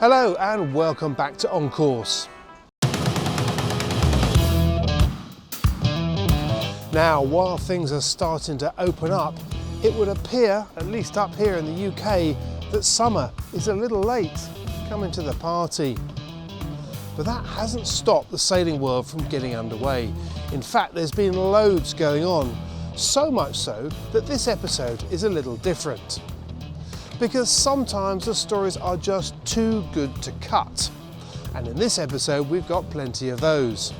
Hello and welcome back to OnCourse. Now, while things are starting to open up, it would appear, at least up here in the UK, that summer is a little late coming to the party. But that hasn't stopped the sailing world from getting underway. In fact, there's been loads going on, so much so that this episode is a little different. Because sometimes the stories are just too good to cut. And in this episode, we've got plenty of those.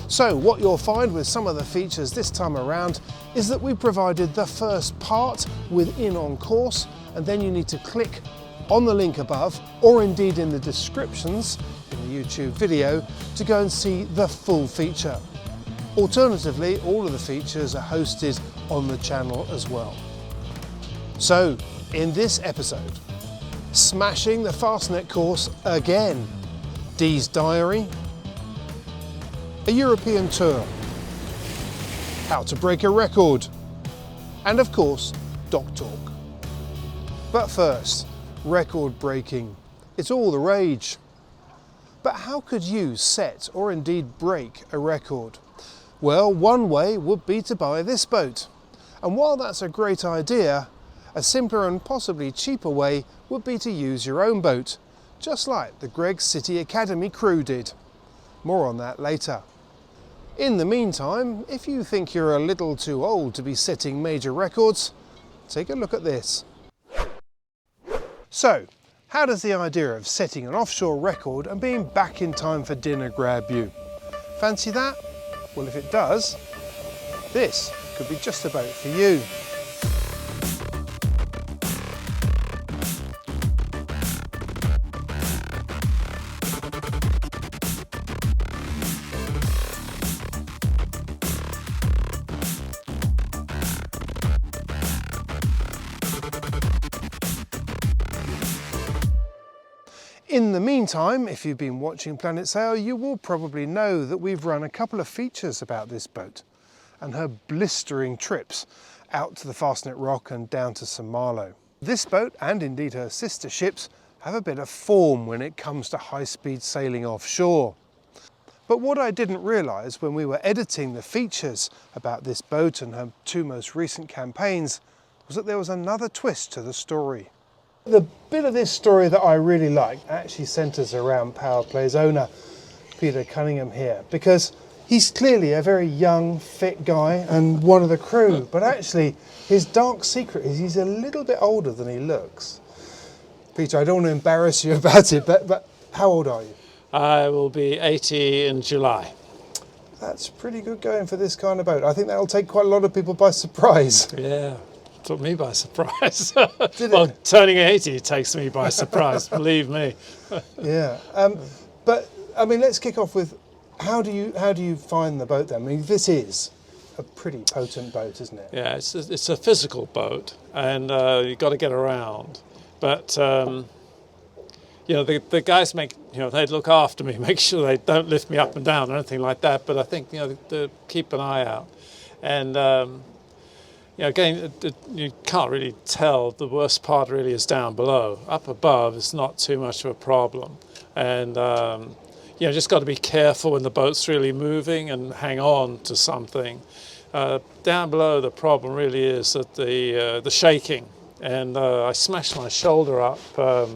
So what you'll find with some of the features this time around is that we provided the first part within OnCourse, and then you need to click on the link above, or indeed in the descriptions in the YouTube video, to go and see the full feature. Alternatively, all of the features are hosted on the channel as well. So, in this episode, smashing the Fastnet course again, Dee's diary, a European tour, how to break a record, and of course, Docktalk. But first, record breaking. It's all the rage. But how could you set or indeed break a record? Well, one way would be to buy this boat. And while that's a great idea, a simpler and possibly cheaper way would be to use your own boat, just like the Greig City Academy crew did. More on that later. In the meantime, if you think you're a little too old to be setting major records, take a look at this. So, how does the idea of setting an offshore record and being back in time for dinner grab you? Fancy that? Well, if it does, this could be just the boat for you. In the meantime, if you've been watching Planet Sail, you will probably know that we've run a couple of features about this boat and her blistering trips out to the Fastnet Rock and down to St Malo. This boat, and indeed her sister ships, have a bit of form when it comes to high-speed sailing offshore. But what I didn't realise when we were editing the features about this boat and her two most recent campaigns was that there was another twist to the story. The bit of this story that I really like actually centres around PowerPlay's owner, Peter Cunningham here, because he's clearly a very young, fit guy and one of the crew, but actually his dark secret is he's a little bit older than he looks. Peter, I don't want to embarrass you about it, but how old are you? I will be 80 in July. That's pretty good going for this kind of boat. I think that'll take quite a lot of people by surprise. Yeah. Took me by surprise. Did well, it? Turning 80 takes me by surprise, believe me. Yeah, but I mean, let's kick off with how do you find the boat then? I mean, this is a pretty potent boat, isn't it? Yeah, it's a physical boat, and you've got to get around. But you know, the guys they look after me, make sure they don't lift me up and down or anything like that. But I think they keep an eye out, and. Again, you can't really tell. The worst part really is down below. Up above is not too much of a problem. And, just got to be careful when the boat's really moving and hang on to something. Down below, the problem really is that the shaking. And I smashed my shoulder up. One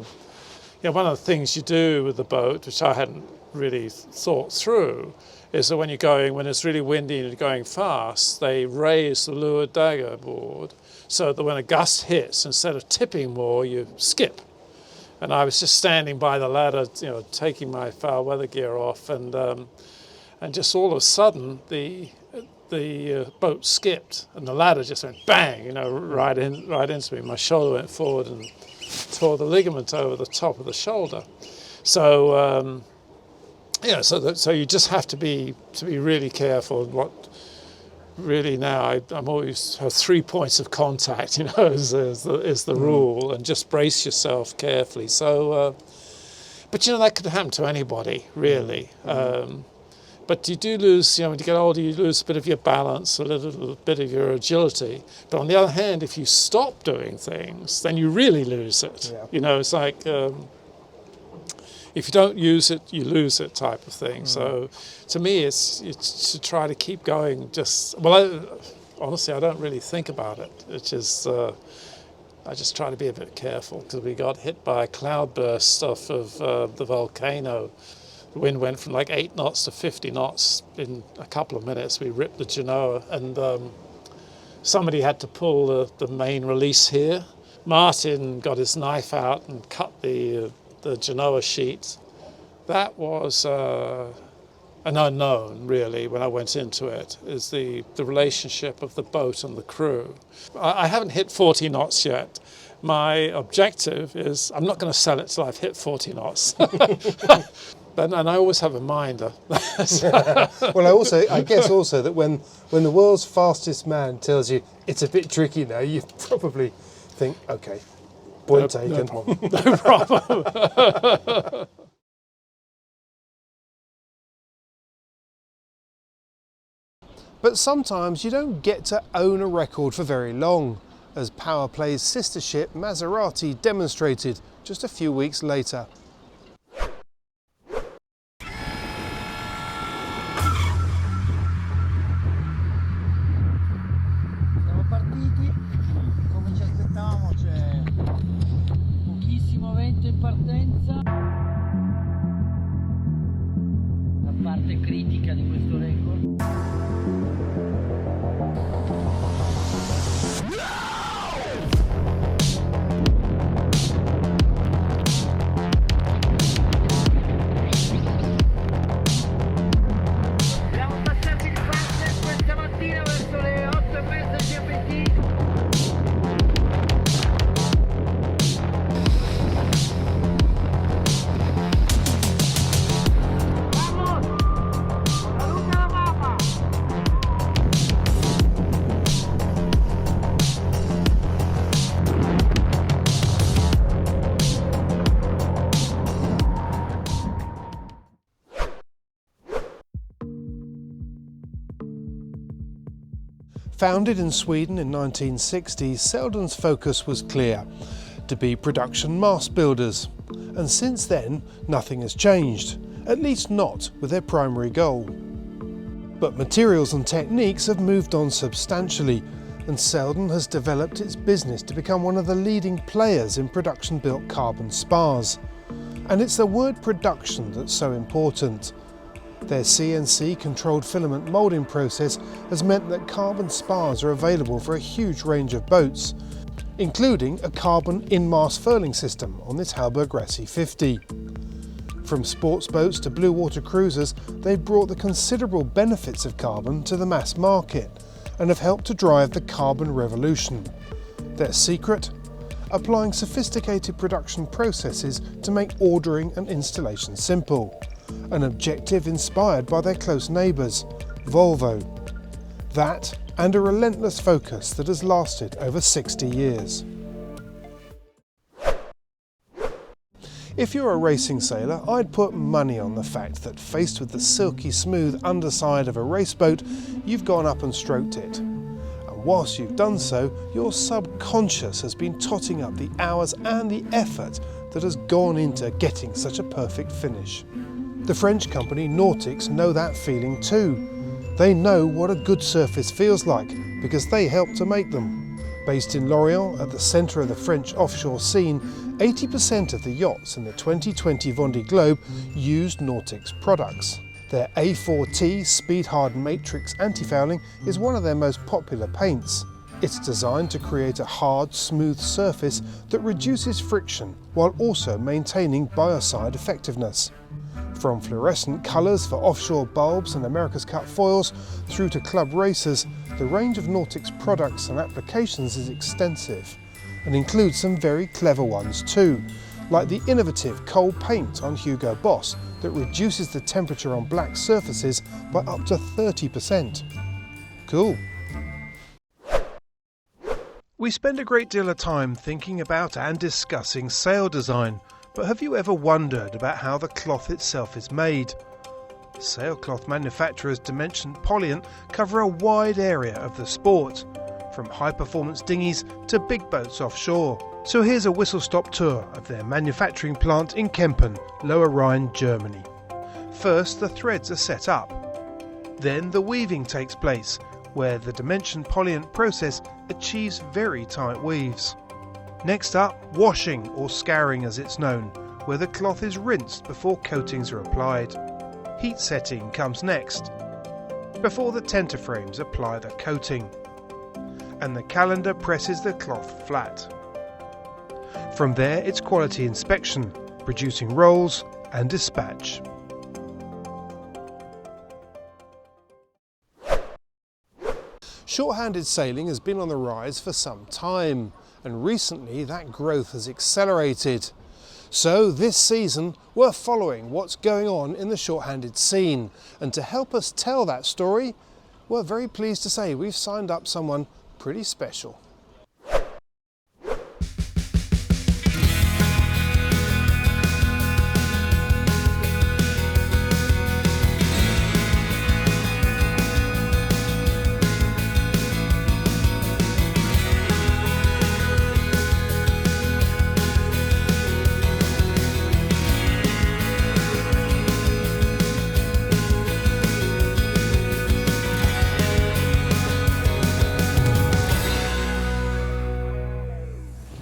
of the things you do with the boat, which I hadn't really thought through, is that when it's really windy and you're going fast, they raise the leeward dagger board so that when a gust hits, instead of tipping more, you skip. And I was just standing by the ladder, taking my foul weather gear off, and just all of a sudden the boat skipped and the ladder just went bang, right into me. My shoulder went forward and tore the ligament over the top of the shoulder. So. So you just have to be really careful. What really now I'm always have 3 points of contact, is the rule, and just brace yourself carefully. So, but that could happen to anybody really. But you do lose, when you get older, you lose a bit of your balance, a little bit of your agility. But on the other hand, if you stop doing things, then you really lose it. Yeah. It's like if you don't use it, you lose it type of thing. So to me, it's to try to keep going. Honestly, I don't really think about it. It's just I just try to be a bit careful, because we got hit by a cloudburst off of the volcano. The wind went from like 8 knots to 50 knots in a couple of minutes. We ripped the Genoa, and somebody had to pull the main release here. Martin got his knife out and cut the Genoa sheet. That was an unknown, really, when I went into it, is the relationship of the boat and the crew. I haven't hit 40 knots yet. My objective is, I'm not going to sell it till I've hit 40 knots. And I always have a minder. Well, I guess also that when the world's fastest man tells you it's a bit tricky now, you probably think, okay, point taken. No problem. But sometimes you don't get to own a record for very long, as PowerPlay's sister ship Maserati demonstrated just a few weeks later. Siamo partiti, come ci aspettavamo c'è pochissimo vento in partenza. La parte critica di questo record. Siamo passati il Fastnet questa mattina verso le 8:30 GMT. Vamos! Saluta la mamma! Founded in Sweden in 1960, Selden's focus was clear: to be production mast builders. And since then, nothing has changed, at least not with their primary goal. But materials and techniques have moved on substantially, and Selden has developed its business to become one of the leading players in production-built carbon spars. And it's the word production that's so important. Their CNC-controlled filament moulding process has meant that carbon spars are available for a huge range of boats, including a carbon in-mast furling system on this Halberg Rassi 50. From sports boats to blue water cruisers, they've brought the considerable benefits of carbon to the mass market and have helped to drive the carbon revolution. Their secret? Applying sophisticated production processes to make ordering and installation simple. An objective inspired by their close neighbours, Volvo. That and a relentless focus that has lasted over 60 years. If you're a racing sailor, I'd put money on the fact that faced with the silky smooth underside of a race boat, you've gone up and stroked it. And whilst you've done so, your subconscious has been totting up the hours and the effort that has gone into getting such a perfect finish. The French company Nautix know that feeling too. They know what a good surface feels like because they help to make them. Based in Lorient, at the centre of the French offshore scene, 80% of the yachts in the 2020 Vendée Globe used Nautix products. Their A4T speed-hardened matrix anti-fouling is one of their most popular paints. It's designed to create a hard, smooth surface that reduces friction while also maintaining biocide effectiveness. From fluorescent colours for offshore bulbs and America's Cup foils through to club racers, the range of Nautix products and applications is extensive and includes some very clever ones too, like the innovative coal paint on Hugo Boss that reduces the temperature on black surfaces by up to 30%. Cool. We spend a great deal of time thinking about and discussing sail design, but have you ever wondered about how the cloth itself is made? Sailcloth manufacturers Dimension Polyant cover a wide area of the sport, from high-performance dinghies to big boats offshore, So here's a whistle-stop tour of their manufacturing plant in Kempen, Lower Rhine, Germany. First, the threads are set up. Then the weaving takes place, where the dimension polyant process achieves very tight weaves. Next up, washing, or scouring as it's known, where the cloth is rinsed before coatings are applied. Heat setting comes next, before the tenterframes apply the coating. And the calendar presses the cloth flat. From there, it's quality inspection, producing rolls and dispatch. Short-handed sailing has been on the rise for some time, and recently that growth has accelerated. So this season we're following what's going on in the short-handed scene, and to help us tell that story, we're very pleased to say we've signed up someone pretty special.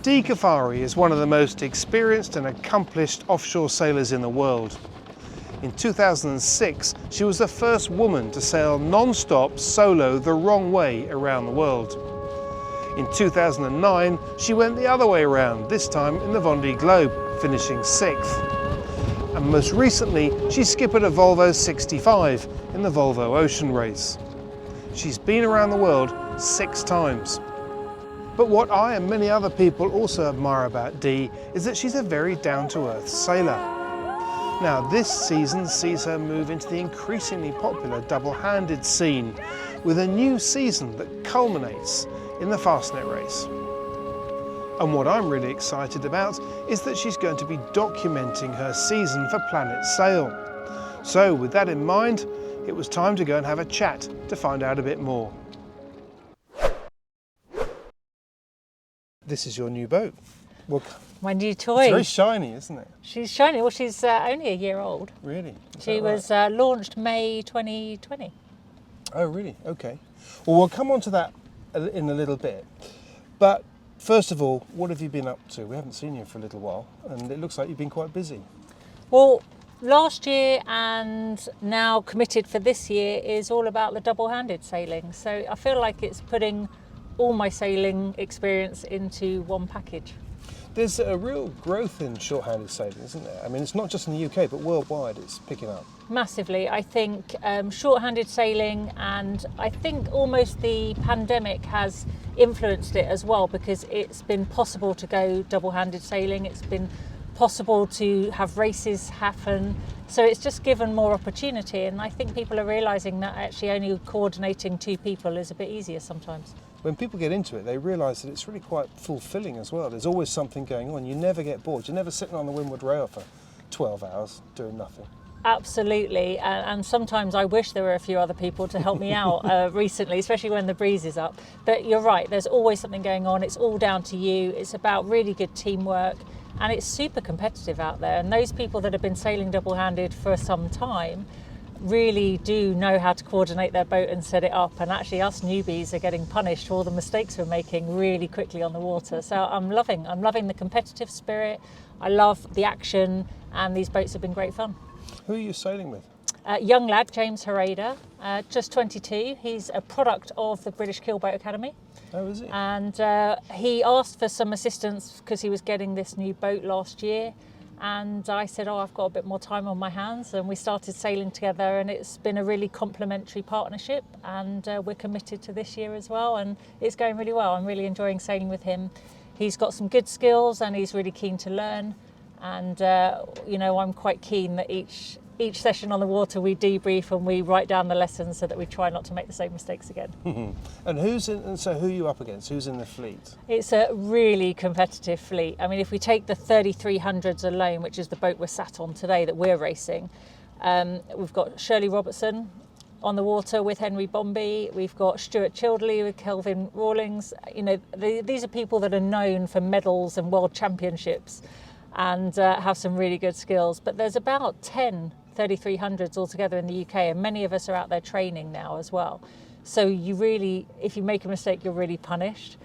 Dee Caffari is one of the most experienced and accomplished offshore sailors in the world. In 2006, she was the first woman to sail non-stop solo the wrong way around the world. In 2009, she went the other way around, this time in the Vendée Globe, finishing 6th. And most recently, she skippered a Volvo 65 in the Volvo Ocean Race. She's been around the world 6 times. But what I and many other people also admire about Dee is that she's a very down-to-earth sailor. Now this season sees her move into the increasingly popular double-handed scene with a new season that culminates in the Fastnet race. And what I'm really excited about is that she's going to be documenting her season for Planet Sail. So with that in mind, it was time to go and have a chat to find out a bit more. This is your new boat. Well, My new toy. it's very shiny, isn't it? She's shiny. Well, she's only a year old. Really? Is She that right? was launched May 2020. Oh, really? Okay. Well, we'll come on to that in a little bit. But first of all, what have you been up to? We haven't seen you for a little while, and it looks like you've been quite busy. Well, last year and now committed for this year is all about the double-handed sailing. So I feel like it's putting all my sailing experience into one package. There's a real growth in short-handed sailing, isn't there? I mean, it's not just in the UK, but worldwide it's picking up. Massively. I think short-handed sailing, and I think almost the pandemic has influenced it as well, because it's been possible to go double-handed sailing. It's been possible to have races happen. So it's just given more opportunity, and I think people are realising that actually only coordinating 2 people is a bit easier sometimes. When people get into it, they realise that it's really quite fulfilling as well. There's always something going on. You never get bored. You're never sitting on the windward rail for 12 hours doing nothing. Absolutely, and sometimes I wish there were a few other people to help me out recently, especially when the breeze is up. But you're right, there's always something going on. It's all down to you. It's about really good teamwork, and it's super competitive out there. And those people that have been sailing double-handed for some time really do know how to coordinate their boat and set it up, and actually us newbies are getting punished for all the mistakes we're making really quickly on the water. So I'm loving the competitive spirit. I love the action, and these boats have been great fun. Who are you sailing with? Young lad, James Hereda, just 22. He's a product of the British Keelboat Academy. Oh, is he? And he asked for some assistance because he was getting this new boat last year. And I said, I've got a bit more time on my hands, and we started sailing together, and it's been a really complementary partnership, and we're committed to this year as well, and it's going really well. I'm really enjoying sailing with him. He's got some good skills, and he's really keen to learn, and I'm quite keen that each session on the water we debrief and we write down the lessons so that we try not to make the same mistakes again. And who are you up against? Who's in the fleet? It's a really competitive fleet. I mean, if we take the 3300s alone, which is the boat we're sat on today that we're racing, we've got Shirley Robertson, on the water with Henry Bombi. We've got Stuart Childerley with Kelvin Rawlings. You know, these are people that are known for medals and world championships and have some really good skills. But there's about 10 3300s altogether in the UK, and many of us are out there training now as well. So you really, if you make a mistake, you're really punished.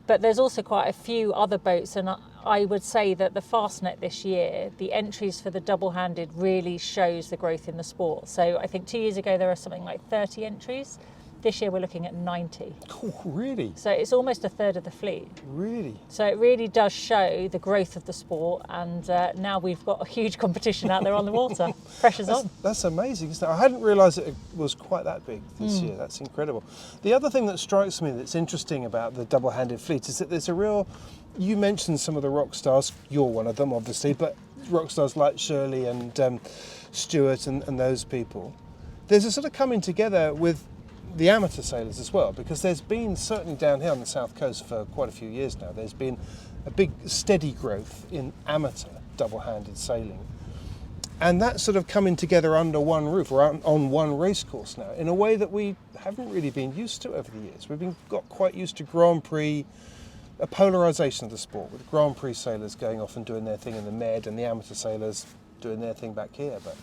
But there's also quite a few other boats, and I would say that the Fastnet this year, the entries for the double-handed really shows the growth in the sport. So I think 2 years ago there were something like 30 entries. This year we're looking at 90. Oh, really? So it's almost a third of the fleet. Really? So it really does show the growth of the sport, and now we've got a huge competition out there on the water. Pressure's on. That's amazing, isn't it? I hadn't realised it was quite that big this year. That's incredible. The other thing that strikes me that's interesting about the double-handed fleet is that there's a real... You mentioned some of the rock stars. You're one of them, obviously, but rock stars like Shirley and Stuart and those people. There's a sort of coming together with the amateur sailors as well, because there's been, certainly down here on the south coast for quite a few years now, there's been a big steady growth in amateur double-handed sailing, and that's sort of coming together under one roof or on one race course now in a way that we haven't really been used to over the years. Got quite used to Grand Prix, a polarisation of the sport, with Grand Prix sailors going off and doing their thing in the Med and the amateur sailors doing their thing back here. But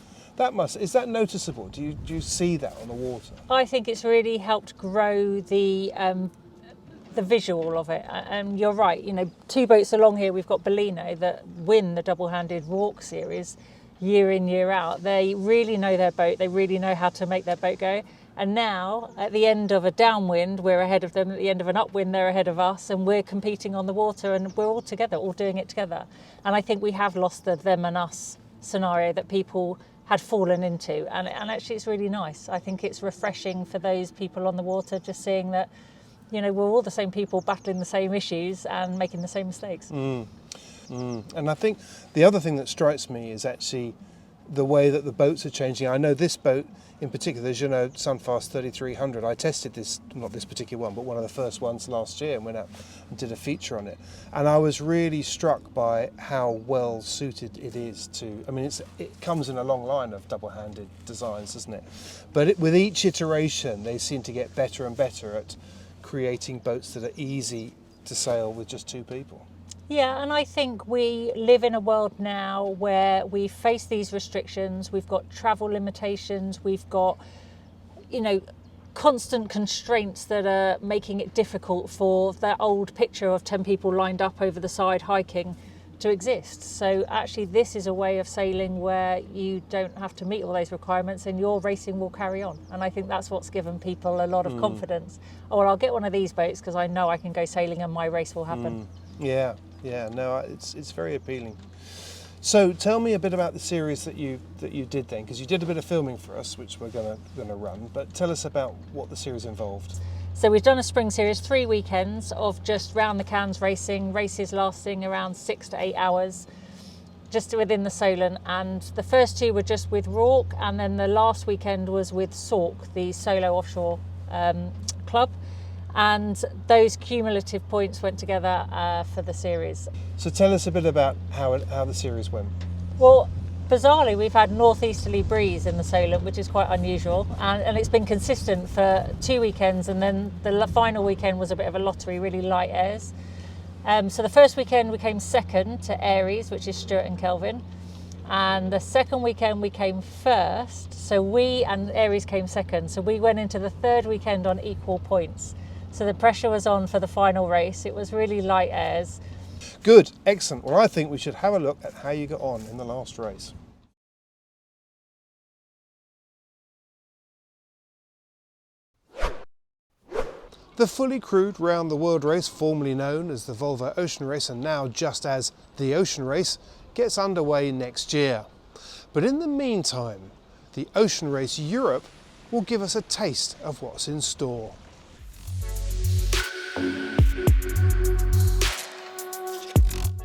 is that noticeable? Do you see that on the water? I think it's really helped grow the visual of it. And you're right, you know, two boats along here, we've got Bellino that win the double-handed Walk series year in, year out. They really know their boat, they really know how to make their boat go. And now, at the end of a downwind, we're ahead of them. At the end of an upwind, they're ahead of us. And we're competing on the water, and we're all together, all doing it together. And I think we have lost the them and us scenario that people had fallen into, and actually it's really nice. I think it's refreshing for those people on the water, just seeing that, you know, we're all the same people battling the same issues and making the same mistakes. And I think the other thing that strikes me is actually the way that the boats are changing. I know this boat in particular, as you know, Sunfast 3300, I tested this, not this particular one, but one of the first ones last year, and went out and did a feature on it. And I was really struck by how well suited it is to, I mean, it comes in a long line of double-handed designs, doesn't it? But with each iteration, they seem to get better and better at creating boats that are easy to sail with just two people. Yeah, and I think we live in a world now where we face these restrictions, we've got travel limitations, we've got, you know, constant constraints that are making it difficult for that old picture of 10 people lined up over the side hiking to exist. So actually this is a way of sailing where you don't have to meet all those requirements and your racing will carry on. And I think that's what's given people a lot of confidence. Oh, well, I'll get one of these boats because I know I can go sailing and my race will happen. Yeah, no, it's very appealing. So tell me a bit about the series that you did then, because you did a bit of filming for us, which we're going to run. But tell us about what the series involved. So we've done a spring series, 3 weekends of just round the cans racing, races lasting around 6 to 8 hours, just within the Solent. And the first 2 were just with Rourke, and then the last weekend was with Sork, the solo offshore club. And those cumulative points went together for the series. So tell us a bit about how the series went. Well, bizarrely, we've had northeasterly breeze in the Solent, which is quite unusual, and it's been consistent for 2 weekends, and then the final weekend was a bit of a lottery, really light airs. So the first weekend we came second to Aries, which is Stuart and Kelvin, and the second weekend we came first, so we and Aries came second, so we went into the third weekend on equal points. So the pressure was on for the final race. It was really light airs. Good, excellent. Well, I think we should have a look at how you got on in the last race. The fully crewed round the world race, formerly known as the Volvo Ocean Race and now just as the Ocean Race, gets underway next year. But in the meantime, the Ocean Race Europe will give us a taste of what's in store.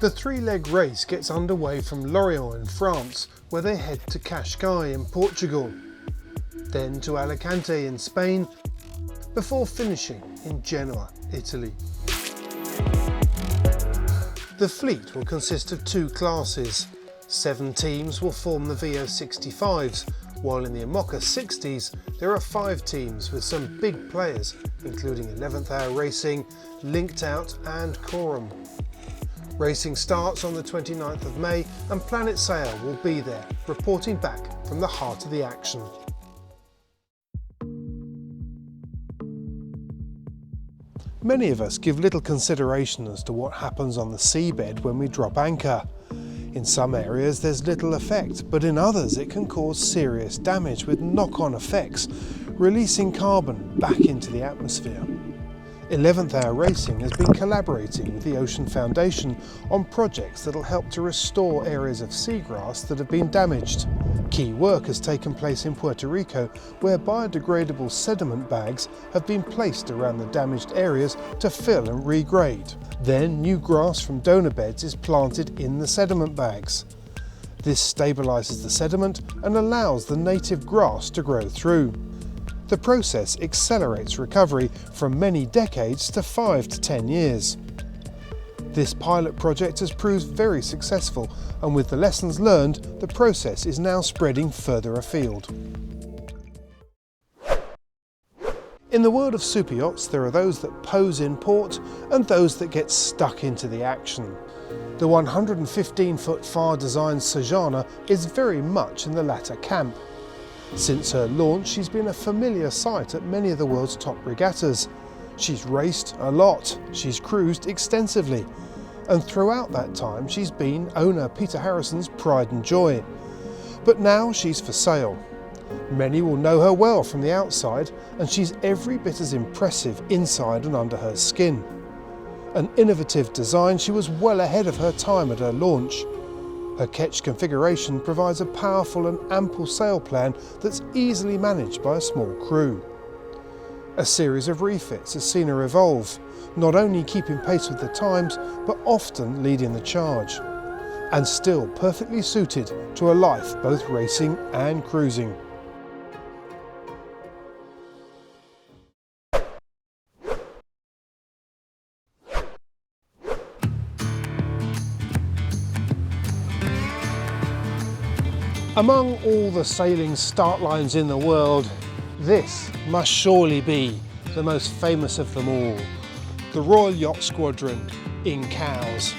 The 3-leg race gets underway from Lorient in France, where they head to Cascais in Portugal, then to Alicante in Spain, before finishing in Genoa, Italy. The fleet will consist of 2 classes. 7 teams will form the VO65s, while in the Imoca 60s there are 5 teams with some big players including 11th Hour Racing, Linked Out and Coram. Racing starts on the 29th of May and Planet Sail will be there, reporting back from the heart of the action. Many of us give little consideration as to what happens on the seabed when we drop anchor. In some areas there's little effect, but in others it can cause serious damage with knock-on effects, releasing carbon back into the atmosphere. 11th Hour Racing has been collaborating with the Ocean Foundation on projects that will help to restore areas of seagrass that have been damaged. Key work has taken place in Puerto Rico, where biodegradable sediment bags have been placed around the damaged areas to fill and regrade. Then new grass from donor beds is planted in the sediment bags. This stabilises the sediment and allows the native grass to grow through. The process accelerates recovery from many decades to 5 to 10 years. This pilot project has proved very successful, and with the lessons learned, the process is now spreading further afield. In the world of super yachts, there are those that pose in port and those that get stuck into the action. The 115-foot Far-designed Sajana is very much in the latter camp. Since her launch, she's been a familiar sight at many of the world's top regattas. She's raced a lot, she's cruised extensively, and throughout that time she's been owner Peter Harrison's pride and joy. But now she's for sale. Many will know her well from the outside, and she's every bit as impressive inside and under her skin. An innovative design, she was well ahead of her time at her launch. Her ketch configuration provides a powerful and ample sail plan that's easily managed by a small crew. A series of refits has seen her evolve, not only keeping pace with the times, but often leading the charge, and still perfectly suited to a life both racing and cruising. Among all the sailing start lines in the world, this must surely be the most famous of them all, the Royal Yacht Squadron in Cowes.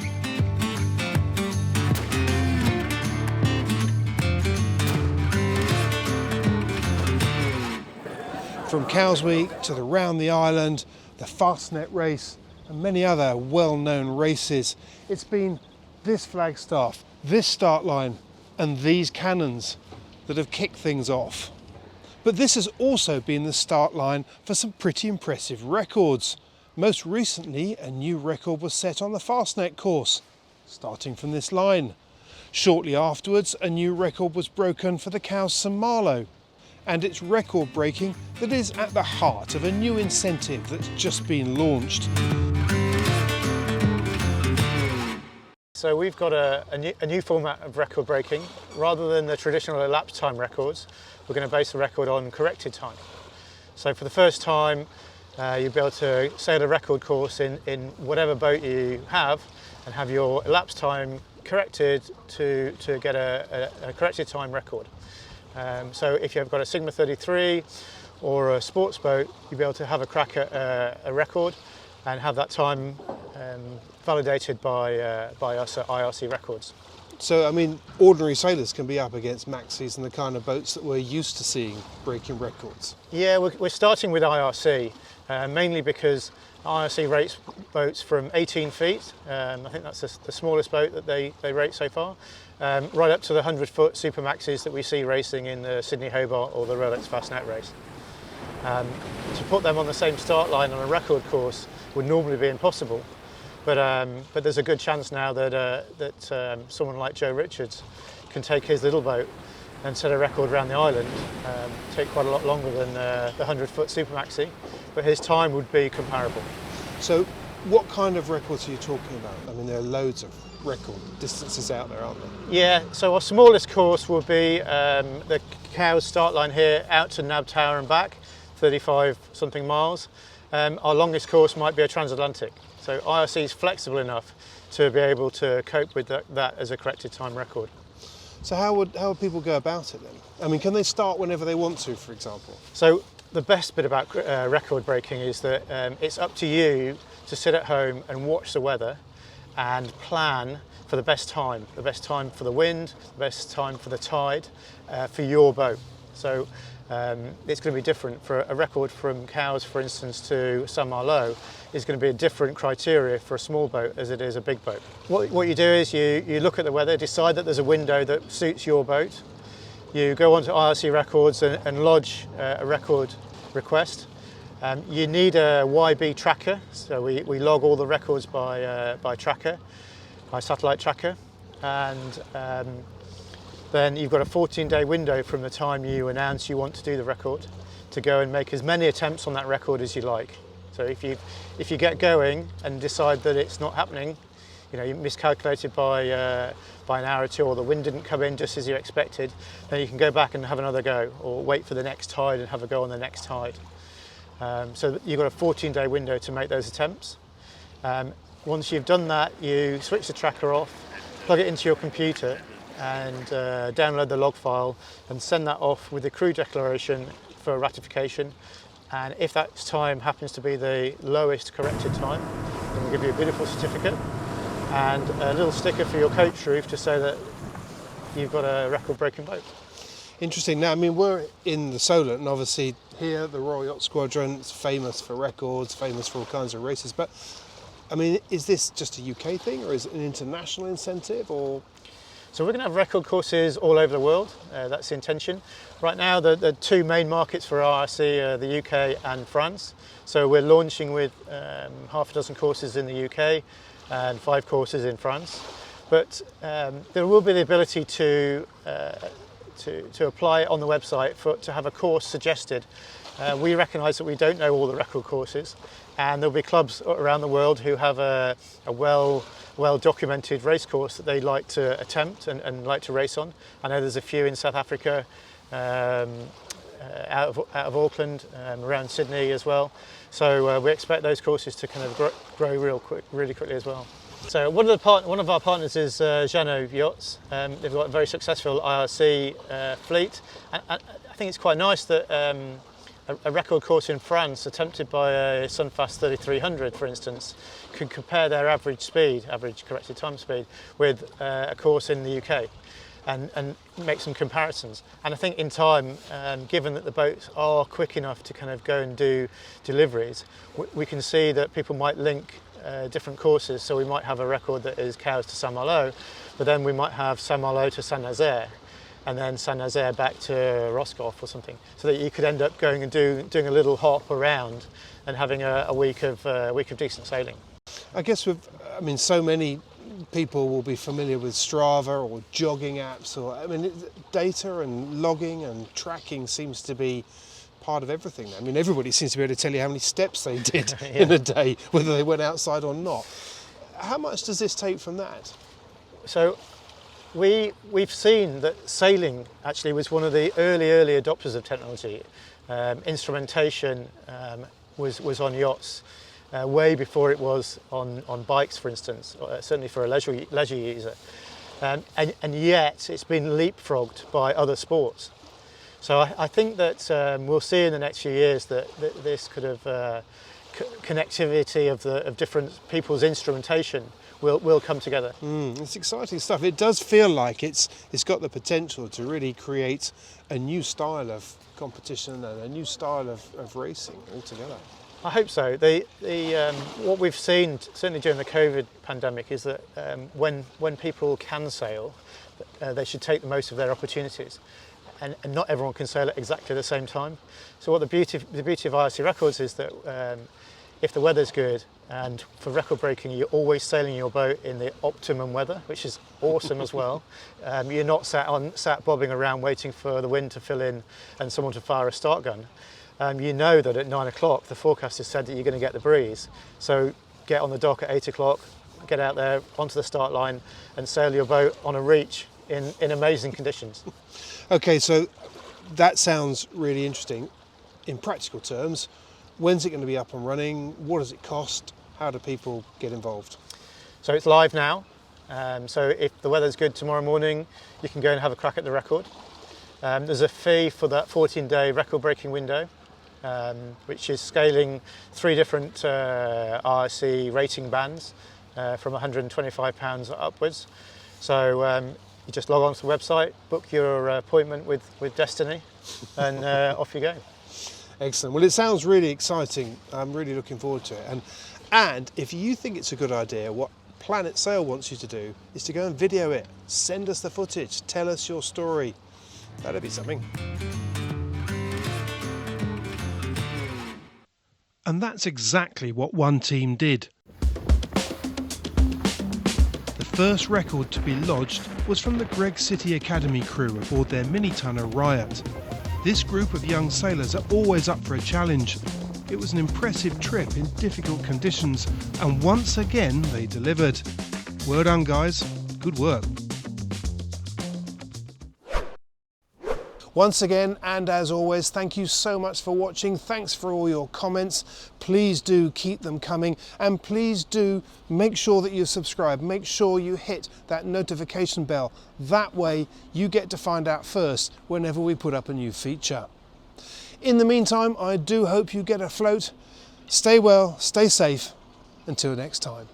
From Cowes Week to the Round the Island, the Fastnet race and many other well-known races, it's been this flagstaff, this start line and these cannons that have kicked things off. But this has also been the start line for some pretty impressive records. Most recently, a new record was set on the Fastnet course, starting from this line. Shortly afterwards, a new record was broken for the Cowes St Malo, and it's record breaking that is at the heart of a new incentive that's just been launched. So we've got a new format of record breaking. Rather than the traditional elapsed time records, we're going to base the record on corrected time. So for the first time, you'll be able to sail a record course in whatever boat you have and have your elapsed time corrected to get a corrected time record. So if you've got a Sigma 33 or a sports boat, you'll be able to have a crack at a record and have that time validated by us at IRC Records. So, I mean, ordinary sailors can be up against maxis and the kind of boats that we're used to seeing breaking records. Yeah, we're starting with IRC, mainly because IRC rates boats from 18 feet, I think that's the smallest boat that they rate so far, right up to the 100-foot super maxis that we see racing in the Sydney Hobart or the Rolex Fastnet race. To put them on the same start line on a record course would normally be impossible, but there's a good chance now that someone like Joe Richards can take his little boat and set a record around the island. Take quite a lot longer than the 100-foot super maxi, but his time would be comparable. So what kind of records are you talking about? I mean, there are loads of record distances out there, aren't there? Yeah, so our smallest course will be the Cowes start line here out to Nab Tower and back, 35 something miles. Our longest course might be a transatlantic. So IRC is flexible enough to be able to cope with that as a corrected time record. So how would people go about it then? I mean, can they start whenever they want to, for example? So the best bit about record breaking is that it's up to you to sit at home and watch the weather and plan for the best time for the wind, the best time for the tide, for your boat. So it's going to be different. For a record from Cowes, for instance, to Saint-Malo is going to be a different criteria for a small boat as it is a big boat. What you do is you look at the weather, decide that there's a window that suits your boat. You go onto IRC Records and lodge a record request. You need a YB tracker, so we log all the records by tracker, by satellite tracker, and then you've got a 14-day window from the time you announce you want to do the record to go and make as many attempts on that record as you like. So if you get going and decide that it's not happening, you miscalculated by an hour or two, or the wind didn't come in just as you expected, then you can go back and have another go, or wait for the next tide and have a go on the next tide. So you've got a 14-day window to make those attempts. Once you've done that, you switch the tracker off, plug it into your computer, and download the log file and send that off with the crew declaration for ratification. And if that time happens to be the lowest corrected time, then we'll give you a beautiful certificate and a little sticker for your coach roof to say that you've got a record-breaking boat. Interesting. Now, I mean, we're in the Solent, and obviously here the Royal Yacht Squadron is famous for records, famous for all kinds of races. But I mean, is this just a UK thing, or is it an international incentive, or? So we're going to have record courses all over the world. That's the intention. Right now, the two main markets for RRC are the UK and France. So we're launching with half a dozen courses in the UK and 5 courses in France. But there will be the ability to apply on the website to have a course suggested. We recognise that we don't know all the record courses, and there'll be clubs around the world who have a well documented race course that they like to attempt and like to race on. I know there's a few in South Africa, out of Auckland, around Sydney as well. So we expect those courses to kind of grow really quickly as well. So one of our partners is Jeannot Yachts. They've got a very successful IRC fleet. And I think it's quite nice that a record course in France attempted by a Sunfast 3300, for instance, could compare their average corrected time speed, with a course in the UK and make some comparisons. And I think in time, given that the boats are quick enough to kind of go and do deliveries, we can see that people might link different courses. So we might have a record that is Cowes to Saint-Malo, but then we might have Saint-Malo to Saint-Nazaire, and then Saint-Nazaire back to Roscoff or something, so that you could end up going and doing a little hop around and having a week of decent sailing. I guess so many people will be familiar with Strava or jogging apps, or data and logging and tracking seems to be part of everything. I mean, everybody seems to be able to tell you how many steps they did in a day, whether they went outside or not. How much does this take from that? So we've seen that sailing actually was one of the early adopters of technology. Instrumentation was on yachts way before it was on bikes, for instance, certainly for a leisure user. And yet it's been leapfrogged by other sports. So I think that we'll see in the next few years that this kind of connectivity of different people's instrumentation will come together. It's exciting stuff. It does feel like it's got the potential to really create a new style of competition and a new style of racing altogether. I hope so. What we've seen, certainly during the COVID pandemic, is that when people can sail, they should take the most of their opportunities. And not everyone can sail at exactly the same time. So what the beauty of IRC Records is that if the weather's good, and for record breaking you're always sailing your boat in the optimum weather, which is awesome as well. You're not sat bobbing around waiting for the wind to fill in and someone to fire a start gun. You know that at 9 o'clock the forecast has said that you're going to get the breeze. So get on the dock at 8 o'clock, get out there onto the start line and sail your boat on a reach in amazing conditions. Okay, so that sounds really interesting. In practical terms, when's it going to be up and running? What does it cost? How do people get involved? So it's live now. So if the weather's good tomorrow morning, you can go and have a crack at the record. There's a fee for that 14-day record-breaking window, which is scaling 3 different IRC rating bands from £125 upwards. So you just log on to the website, book your appointment with Destiny, and off you go. Excellent. Well, it sounds really exciting. I'm really looking forward to it. And if you think it's a good idea, what Planet Sail wants you to do is to go and video it. Send us the footage. Tell us your story. That'd be something. And that's exactly what one team did. The first record to be lodged was from the Greig City Academy crew aboard their mini-tonner Riot. This group of young sailors are always up for a challenge. It was an impressive trip in difficult conditions, and once again they delivered. Well done, guys. Good work. Once again, and as always, thank you so much for watching. Thanks for all your comments. Please do keep them coming, and please do make sure that you subscribe. Make sure you hit that notification bell. That way you get to find out first whenever we put up a new feature. In the meantime, I do hope you get afloat. Stay well, stay safe. Until next time.